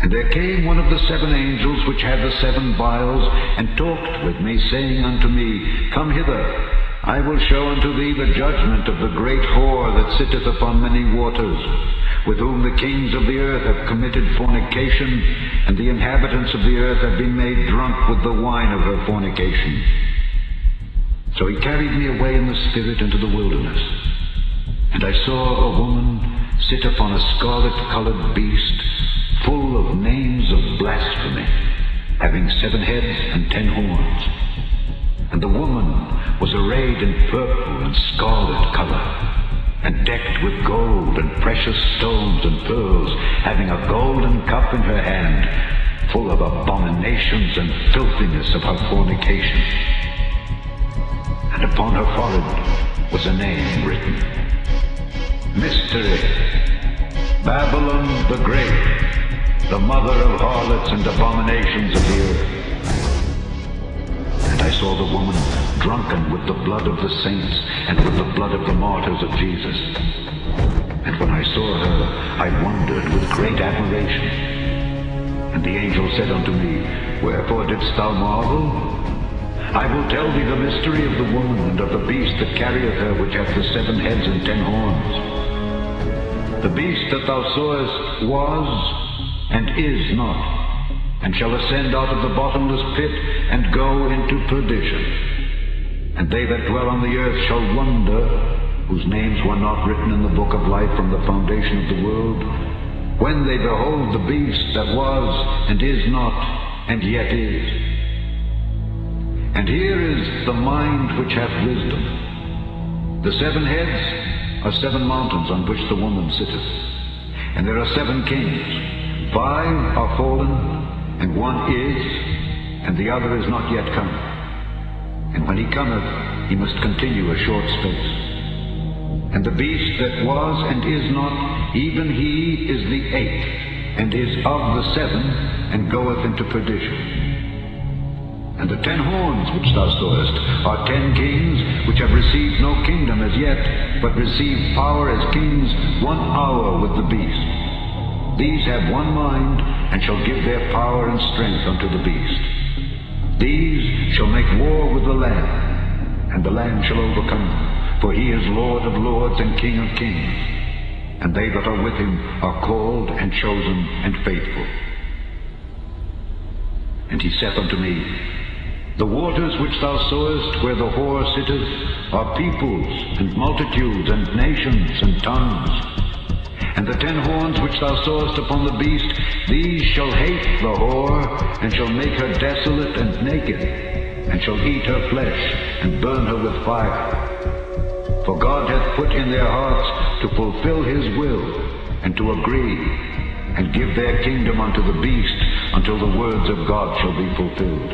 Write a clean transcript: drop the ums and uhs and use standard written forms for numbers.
And there came one of the 7 angels which had the 7 vials, and talked with me, saying unto me, Come hither, I will show unto thee the judgment of the great whore that sitteth upon many waters, with whom the kings of the earth have committed fornication, and the inhabitants of the earth have been made drunk with the wine of her fornication. So he carried me away in the spirit into the wilderness, and I saw a woman sit upon a scarlet-colored beast, full of names of blasphemy, having 7 heads and 10 horns. And the woman was arrayed in purple and scarlet color, and decked with gold and precious stones and pearls, having a golden cup in her hand, full of abominations and filthiness of her fornication. And upon her forehead was a name written, Mystery, Babylon the Great, the mother of harlots and abominations of the earth. And I saw the woman drunken with the blood of the saints and with the blood of the martyrs of Jesus. And when I saw her, I wondered with great admiration. And the angel said unto me, Wherefore didst thou marvel? I will tell thee the mystery of the woman and of the beast that carrieth her, which hath the 7 heads and 10 horns. The beast that thou sawest was, and is not, and shall ascend out of the bottomless pit, and go into perdition. And they that dwell on the earth shall wonder, whose names were not written in the book of life from the foundation of the world, when they behold the beast that was, and is not, and yet is. And here is the mind which hath wisdom. The 7 heads are 7 mountains on which the woman sitteth, and there are 7 kings. 5 are fallen, and 1 is, and the other is not yet come. And when he cometh, he must continue a short space. And the beast that was and is not, even he is the 8th, and is of the 7, and goeth into perdition. And the 10 horns which thou sawest are 10 kings, which have received no kingdom as yet, but receive power as kings 1 hour with the beast. These have 1 mind, and shall give their power and strength unto the beast. These shall make war with the Lamb, and the Lamb shall overcome them, for he is Lord of lords and King of kings. And they that are with him are called and chosen and faithful. And he saith unto me, The waters which thou sawest where the whore sitteth are peoples and multitudes and nations and tongues. And the 10 horns which thou sawest upon the beast, these shall hate the whore, and shall make her desolate and naked, and shall eat her flesh, and burn her with fire. For God hath put in their hearts to fulfill his will, and to agree, and give their kingdom unto the beast, until the words of God shall be fulfilled.